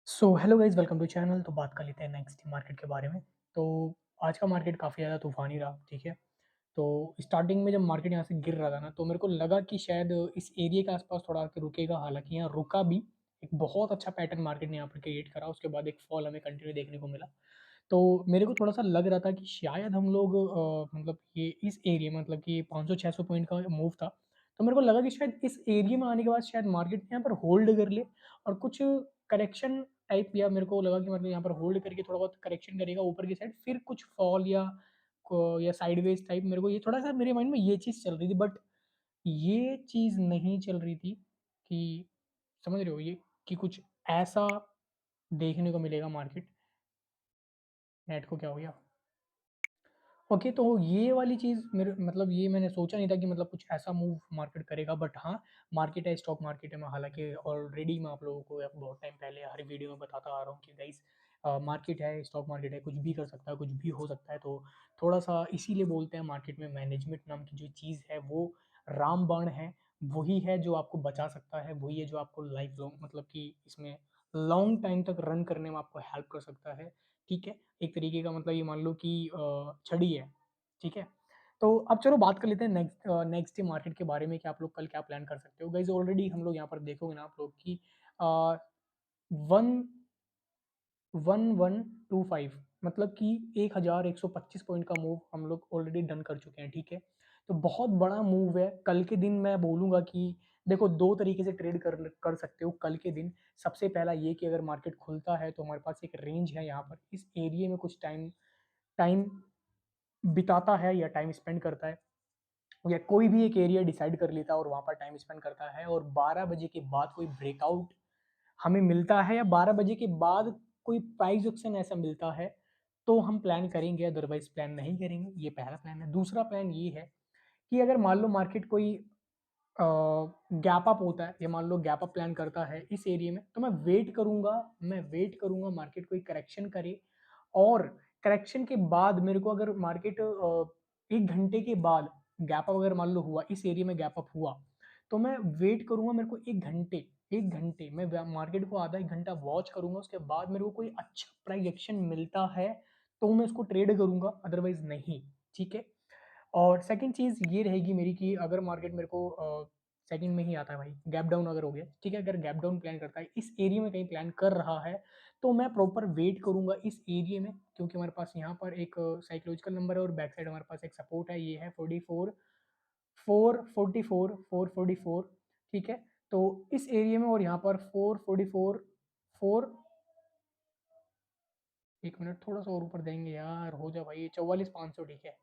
So hello guys, welcome to channel. तो बात कर लेते हैं नेक्स्ट मार्केट के बारे में। तो आज का मार्केट काफ़ी ज़्यादा तूफ़ानी रहा, ठीक है। तो स्टार्टिंग में जब मार्केट यहाँ से गिर रहा था ना, तो मेरे को लगा कि शायद इस एरिया के आसपास थोड़ा आके रुकेगा, हालाँकि यहाँ रुका भी। एक बहुत अच्छा पैटर्न मार्केट ने यहाँ पर क्रिएट करा, उसके बाद एक फॉल हमें कंटिन्यू देखने को मिला। तो मेरे को थोड़ा-सा लग रहा था कि शायद हम लोग मतलब ये इस एरिया मतलब कि 500-600 पॉइंट का मूव था। तो मेरे को लगा कि शायद इस एरिया में आने के बाद शायद मार्केट यहाँ पर होल्ड कर ले और कुछ करेक्शन टाइप, या मेरे को लगा कि मतलब यहाँ पर होल्ड करके थोड़ा बहुत करेक्शन करेगा ऊपर की साइड, फिर कुछ फॉल या साइडवेज टाइप, मेरे को ये थोड़ा-सा मेरे माइंड में ये चीज़ चल रही थी। बट ये चीज़ नहीं चल रही थी कि समझ रहे हो ये, कि कुछ ऐसा देखने को मिलेगा मार्केट। नेट को क्या हो गया? ओके, तो ये वाली चीज़ मेरे मतलब ये मैंने सोचा नहीं था कि मतलब कुछ ऐसा मूव मार्केट करेगा। बट हाँ, मार्केट है, स्टॉक मार्केट है। मैं हालाँकि ऑलरेडी मैं आप लोगों को या बहुत टाइम पहले हर वीडियो में बताता आ रहा हूँ कि गाइस, मार्केट है, स्टॉक मार्केट है, कुछ भी कर सकता है, कुछ भी हो सकता है। तो थोड़ा-सा इसीलिए बोलते हैं मार्केट में मैनेजमेंट नाम की जो चीज़ है वो रामबाण है। वही है जो आपको बचा सकता है, वही है जो आपको लाइफ लॉन्ग मतलब कि इसमें लॉन्ग टाइम तक रन करने में आपको हेल्प कर सकता है। ठीक है? एक तरीके का मतलब ये मान लो कि छड़ी है, ठीक है? तो अब चलो बात कर लेते हैं नेक्स्ट डे मार्केट के बारे में कि आप लोग कल क्या प्लान कर सकते हो। गाइज़, ऑलरेडी हम लोग यहाँ पर देखोगे ना आप लोग कि अ, 1 1125 मतलब कि 1125 पॉइंट का मूव हम लोग ऑलरेडी डन कर चुके हैं, ठीक है? तो बहुत बड़ा मूव है। कल के दिन मैं बोलूँगा कि देखो 2 तरीके से ट्रेड कर सकते हो कल के दिन। सबसे पहला ये कि अगर मार्केट खुलता है तो हमारे पास एक रेंज है यहाँ पर, इस एरिया में कुछ टाइम टाइम बिताता है या टाइम स्पेंड करता है, या कोई भी एक एरिया डिसाइड कर लेता है और वहाँ पर टाइम स्पेंड करता है, और 12 बजे के बाद कोई ब्रेकआउट हमें मिलता है, या 12 बजे के बाद कोई प्राइस एक्शन ऐसा मिलता है, तो हम प्लान करेंगे, अदरवाइज़ प्लान नहीं करेंगे। ये पहला प्लान है। दूसरा प्लान ये है कि अगर मान लो मार्केट कोई गैप अप होता है, या मान लो गैप अप प्लान करता है इस एरिया में, तो मैं वेट करूँगा मार्केट कोई करेक्शन करे, और करेक्शन के बाद मेरे को अगर मार्केट 1 घंटे के बाद गैप अप अगर मान लो हुआ, इस एरिया में गैप अप हुआ, तो मैं वेट करूँगा। मेरे को 1 घंटे मैं मार्केट को आधा 1 घंटा वॉच करूँगा, उसके बाद मेरे को कोई अच्छा प्राइस एक्शन मिलता है, तो मैं उसको ट्रेड करूँगा, अदरवाइज़ नहीं, ठीक है? और सेकंड चीज़ ये रहेगी मेरी कि अगर मार्केट मेरे को सेकंड में ही आता है भाई, गैप डाउन अगर हो गया, ठीक है? अगर गैप डाउन प्लान करता है, इस एरिया में कहीं प्लान कर रहा है, तो मैं प्रॉपर वेट करूँगा इस एरिया में, क्योंकि हमारे पास यहाँ पर एक साइकोलॉजिकल नंबर है और बैक साइड हमारे पास एक सपोर्ट है, ये है 44 444 444, ठीक है? तो इस एरिया में और यहाँ पर 444 4 1 मिनट थोड़ा-सा और ऊपर देंगे यार, हो जा भाई 44,500, ठीक है?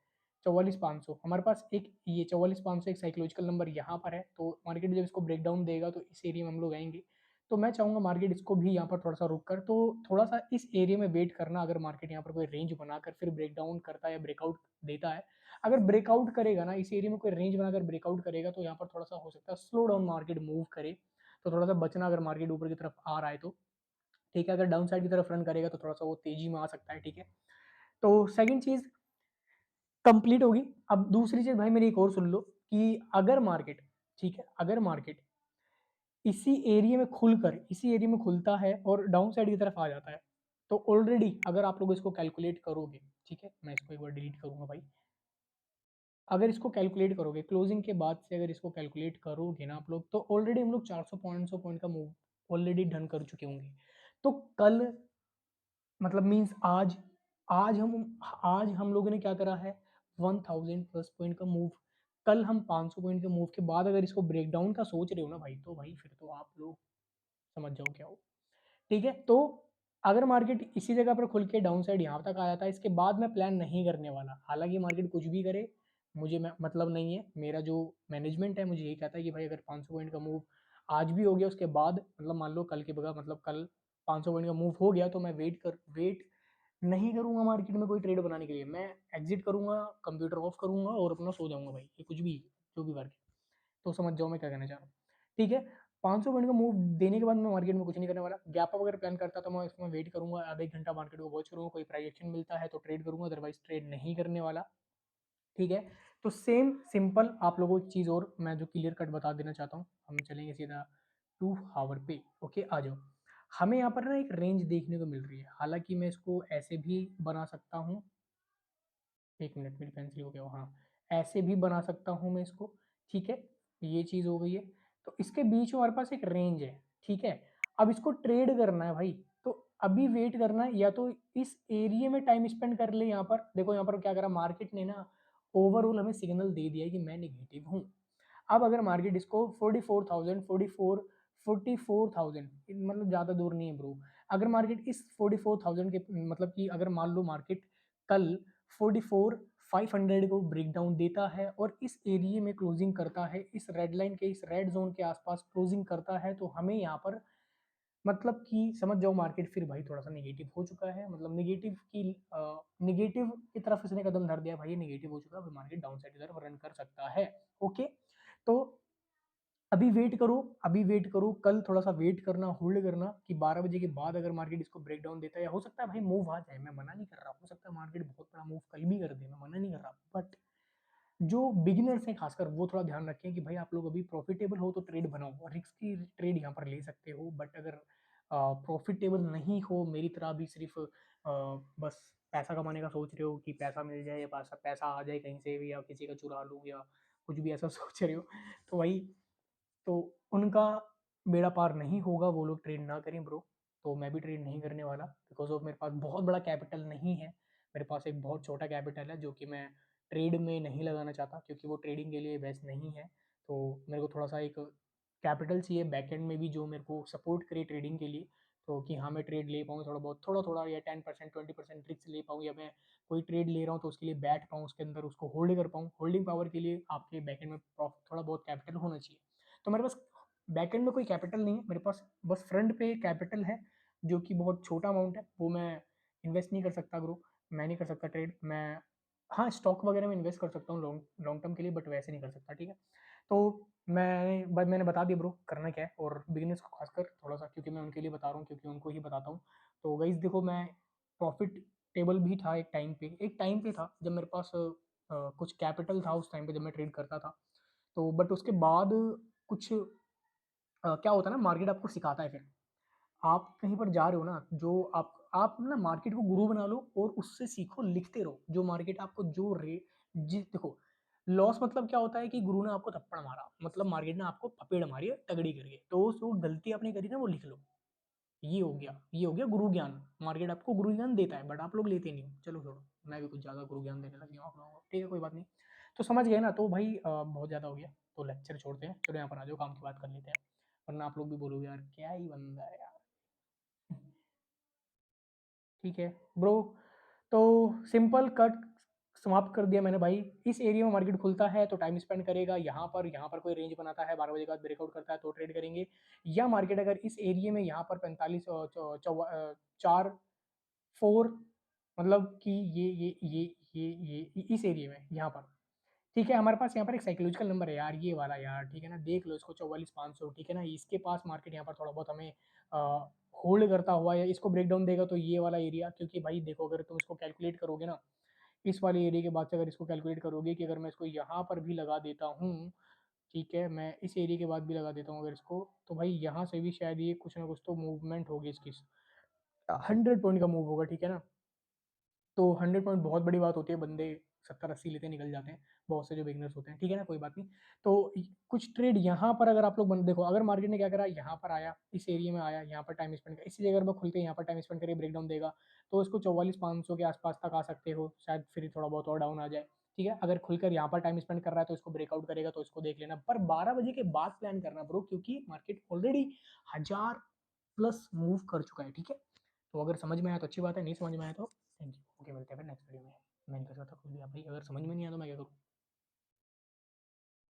44,500 हमारे पास एक ये 44,500 एक साइकोलॉजिकल नंबर यहाँ पर है, तो मार्केट जब इसको ब्रेकडाउन देगा तो इस एरिया में हम लोग आएँगे। तो मैं चाहूँगा मार्केट इसको भी यहाँ पर थोड़ा-सा रुक कर, तो थोड़ा-सा इस एरिया में वेट करना, अगर मार्केट यहाँ पर कोई रेंज बनाकर फिर ब्रेकडाउन करता है या ब्रेकआउट देता है। अगर ब्रेकआउट करेगा ना, इस एरिया में कोई रेंज बनाकर ब्रेकआउट करेगा, तो यहाँ पर थोड़ा-सा हो सकता है स्लो डाउन मार्केट मूव करे, तो थोड़ा-सा बचना अगर मार्केट ऊपर की तरफ आ रहा है तो। ठीक है, अगर डाउन साइड की तरफ रन करेगा तो थोड़ा-सा वो तेज़ी में आ सकता है, ठीक है? तो सेकंड चीज़ कंप्लीट होगी। अब दूसरी चीज़ भाई मेरी एक और सुन लो कि अगर मार्केट, ठीक है, अगर मार्केट इसी एरिया में खुलता है और डाउन साइड की तरफ आ जाता है, तो ऑलरेडी अगर आप लोग इसको कैलकुलेट करोगे, ठीक है? मैं इसको एक बार डिलीट करूँगा भाई। अगर इसको कैलकुलेट करोगे, क्लोजिंग के बाद से अगर इसको कैलकुलेट करोगे ना आप लोग, तो ऑलरेडी हम लोग 400 500 पॉइंट का मूव ऑलरेडी डन कर चुके होंगे। तो कल मतलब मीन्स आज हम लोगों ने क्या करा है, 1000 प्लस पॉइंट का मूव। कल हम 500 पॉइंट के मूव के बाद अगर इसको ब्रेकडाउन का सोच रहे हो ना भाई, तो भाई फिर तो आप लोग समझ जाओ क्या हो। ठीक है? तो अगर मार्केट इसी जगह पर खुल के डाउन साइड यहाँ तक आ जाता है, इसके बाद मैं प्लान नहीं करने वाला। हालाँकि मार्केट कुछ भी करे, मुझे मतलब नहीं है। मेरा जो मैनेजमेंट है मुझे यही कहता है कि भाई अगर 500 पॉइंट का मूव आज भी हो गया, उसके बाद मतलब मान लो कल के बगैर मतलब कल 500 पॉइंट का मूव हो गया, तो मैं वेट नहीं करूँगा मार्केट में कोई ट्रेड बनाने के लिए। मैं एग्ज़िट करूँगा, कंप्यूटर ऑफ करूँगा और अपना सो जाऊँगा भाई। ये कुछ भी जो भी वर्क है। तो समझ जाओ मैं क्या कहना चाह रहा हूँ। ठीक है? 500 पॉइंट का मूव देने के बाद मैं मार्केट में कुछ नहीं करने वाला। गैप अप अगर प्लान करता तो मैं इसमें वेट करूँगा, आधा 1 घंटा मार्केट को वॉच करूँगा, कोई प्राइस एक्शन मिलता है तो ट्रेड करूँगा, अदरवाइज़ ट्रेड नहीं करने वाला। ठीक है? तो सेम सिंपल आप लोगों को एक चीज़ और मैं जो क्लियर कट बता देना चाहता हूँ। हम चलेंगे सीधा 2 हावर पे। ओके, आ जाओ। हमें यहाँ पर ना एक रेंज देखने को मिल रही है। हालाँकि मैं इसको ऐसे भी बना सकता हूँ, 1 मिनट मेरी पेंसिल हो गया वो, हाँ, ऐसे भी बना सकता हूँ मैं इसको, ठीक है? ये चीज़ हो गई है। तो इसके बीच में हमारे पास एक रेंज है, ठीक है? अब इसको ट्रेड करना है भाई, तो अभी वेट करना है, या तो इस एरिये में टाइम स्पेंड कर ले यहाँ पर। देखो यहाँ पर क्या करा मार्केट ने ना, ओवरऑल हमें सिग्नल दे दिया है कि मैं नेगेटिव हूँ। अब अगर मार्केट इसको 44,000 44 44,000 मतलब ज़्यादा दूर नहीं है ब्रो। अगर मार्केट इस 44,000 के मतलब कि अगर मान लो मार्केट कल 44,500 को ब्रेक डाउन देता है और इस एरिये में क्लोजिंग करता है, इस रेड लाइन के इस रेड जोन के आसपास क्लोजिंग करता है, तो हमें यहाँ पर मतलब कि समझ जाओ मार्केट फिर भाई थोड़ा सा नेगेटिव हो चुका है, मतलब नेगेटिव की तरफ इसने कदम धर दिया भाई, ये नेगेटिव हो चुका है, अभी मार्केट डाउन साइड की तरफ रन कर सकता है। ओके, तो अभी वेट करो, अभी वेट करो, कल थोड़ा-सा वेट करना, होल्ड करना कि 12 बजे के बाद अगर मार्केट इसको ब्रेकडाउन देता है, या हो सकता है भाई मूव आ जाए, मैं मना नहीं कर रहा, हो सकता है मार्केट बहुत बड़ा मूव कल भी कर दे, मैं मना नहीं कर रहा। बट जो बिगिनर्स हैं खासकर वो थोड़ा ध्यान रखें कि भाई आप लोग अभी प्रॉफिटेबल हो तो ट्रेड बनाओ, रिस्की ट्रेड यहाँ पर ले सकते हो। बट अगर प्रॉफिटेबल नहीं हो, मेरी तरह भी सिर्फ बस पैसा कमाने का सोच रहे हो कि पैसा मिल जाए या पैसा पैसा आ जाए कहीं से भी, या किसी का चुरा लूँ या कुछ भी ऐसा सोच रहे हो, तो भाई तो उनका बेड़ा पार नहीं होगा, वो लोग ट्रेड ना करें ब्रो। तो मैं भी ट्रेड नहीं करने वाला, बिकॉज़ ऑफ मेरे पास बहुत बड़ा कैपिटल नहीं है। मेरे पास एक बहुत छोटा कैपिटल है जो कि मैं ट्रेड में नहीं लगाना चाहता, क्योंकि वो ट्रेडिंग के लिए बेस्ट नहीं है। तो मेरे को थोड़ा-सा एक कैपिटल चाहिए बैकएंड में भी, जो मेरे को सपोर्ट करे ट्रेडिंग के लिए। तो कि हाँ, मैं ट्रेड ले पाऊँ थोड़ा बहुत, थोड़ा-थोड़ा या 10% 20% रिस्क ले पाऊँ, या मैं कोई ट्रेड ले रहा हूँ तो उसके लिए बैठ पाऊँ, उसके अंदर उसको होल्ड कर पाऊँ। होल्डिंग पावर के लिए आपके बैकएंड में थोड़ा बहुत कैपिटल होना चाहिए। तो मेरे पास बैकएंड में कोई कैपिटल नहीं है, मेरे पास बस फ्रंट पे कैपिटल है, जो कि बहुत छोटा अमाउंट है, वो मैं इन्वेस्ट नहीं कर सकता ब्रो, मैं नहीं कर सकता ट्रेड। मैं हाँ, स्टॉक वगैरह में इन्वेस्ट कर सकता हूँ लॉन्ग लॉन्ग टर्म के लिए, बट वैसे नहीं कर सकता, ठीक है? तो मैंने बता दिया ब्रो करना क्या है, और बिगिनर्स को खासकर थोड़ा-सा, क्योंकि मैं उनके लिए बता रहा हूँ, क्योंकि उनको ही बताता हूँ। तो गाइज़ देखो, मैं प्रॉफिट टेबल भी था एक टाइम पे था जब मेरे पास कुछ कैपिटल था उस टाइम पे जब मैं ट्रेड करता था। तो बट उसके बाद कुछ क्या होता है ना, मार्केट आपको सिखाता है फिर। आप कहीं पर जा रहे हो ना, जो आप ना मार्केट को गुरु बना लो और उससे सीखो, लिखते रहो। जो मार्केट आपको जो रे जी देखो, लॉस मतलब क्या होता है कि गुरु ने आपको थप्पड़ मारा, मतलब मार्केट ने आपको थपेड़ मारी है तगड़ी करके। तो जो गलती आपने करी ना वो लिख लो। ये हो गया गुरु ज्ञान। मार्केट आपको गुरु ज्ञान देता है, बट आप लोग लेते नहीं हो। चलो छोड़ो, मैं भी कुछ ज़्यादा गुरु ज्ञान देने लग गया हूँ आप लोगों को। ठीक है, कोई बात नहीं। तो समझ गए ना? तो भाई बहुत ज़्यादा हो गया, तो लेक्चर छोड़ते हैं। चलो यहाँ पर आ जाओ, काम की बात कर लेते हैं। वरना आप लोग भी बोलोगे यार क्या ही बंदा है यार। ठीक है ब्रो, तो सिंपल कट समाप्त कर दिया मैंने भाई। इस एरिया में मार्केट खुलता है तो टाइम स्पेंड करेगा, यहाँ पर कोई रेंज बनाता है 12 बजे के बाद ब्रेकआउट करता है तो ट्रेड करेंगे। या मार्केट अगर इस एरिया में यहाँ पर 45 4 4 मतलब कि इस एरिया में यहाँ पर, ठीक है, हमारे पास यहाँ पर एक साइकोलॉजिकल नंबर है यार, ये वाला यार, ठीक है ना, देख लो इसको 44,500, ठीक है ना, इसके पास मार्केट यहाँ पर थोड़ा बहुत हमें होल्ड करता हुआ, या इसको ब्रेक डाउन देगा तो ये वाला एरिया, क्योंकि भाई देखो अगर तुम इसको कैलकुलेट करोगे ना, इस वाले एरिया के बाद से अगर इसको कैलकुलेट करोगे कि अगर मैं इसको यहाँ पर भी लगा देता हूँ, ठीक है, मैं इस एरिया के बाद भी लगा देता हूँ अगर इसको, तो भाई यहाँ से भी शायद ये कुछ ना कुछ तो मूवमेंट होगी इसकी, 100 पॉइंट का मूव होगा, ठीक है ना। तो 100 पॉइंट बहुत बड़ी बात होती है, बंदे 70-80 लेते निकल जाते हैं, बहुत से जो बिगिनर्स होते हैं, ठीक है ना, कोई बात नहीं। तो कुछ ट्रेड यहाँ पर अगर आप लोग देखो, अगर मार्केट ने क्या करा, यहाँ पर आया, इस एरिया में आया, यहाँ पर टाइम स्पेंड किया, इसी जगह पर खुलते यहाँ पर टाइम स्पेंड करिए, ब्रेकडाउन देगा, तो इसको 44,500 के आसपास तक आ सकते हो, शायद फिर थोड़ा बहुत और डाउन आ जाए, ठीक है। अगर खुलकर यहाँ पर टाइम स्पेंड कर रहा है तो इसको ब्रेकआउट करेगा, तो इसको देख लेना, पर 12 बजे के बाद प्लान करना ब्रो, क्योंकि मार्केट ऑलरेडी 1000 प्लस मूव कर चुका है, ठीक है। तो अगर समझ में आया तो अच्छी बात है, नहीं समझ में आया तो थैंक यू। ओके, मिलते हैं फिर नेक्स्ट वीडियो में। मैं नहीं कर सकता कुछ भी, आप भाई अगर समझ में नहीं आया तो मैं क्या करूँ?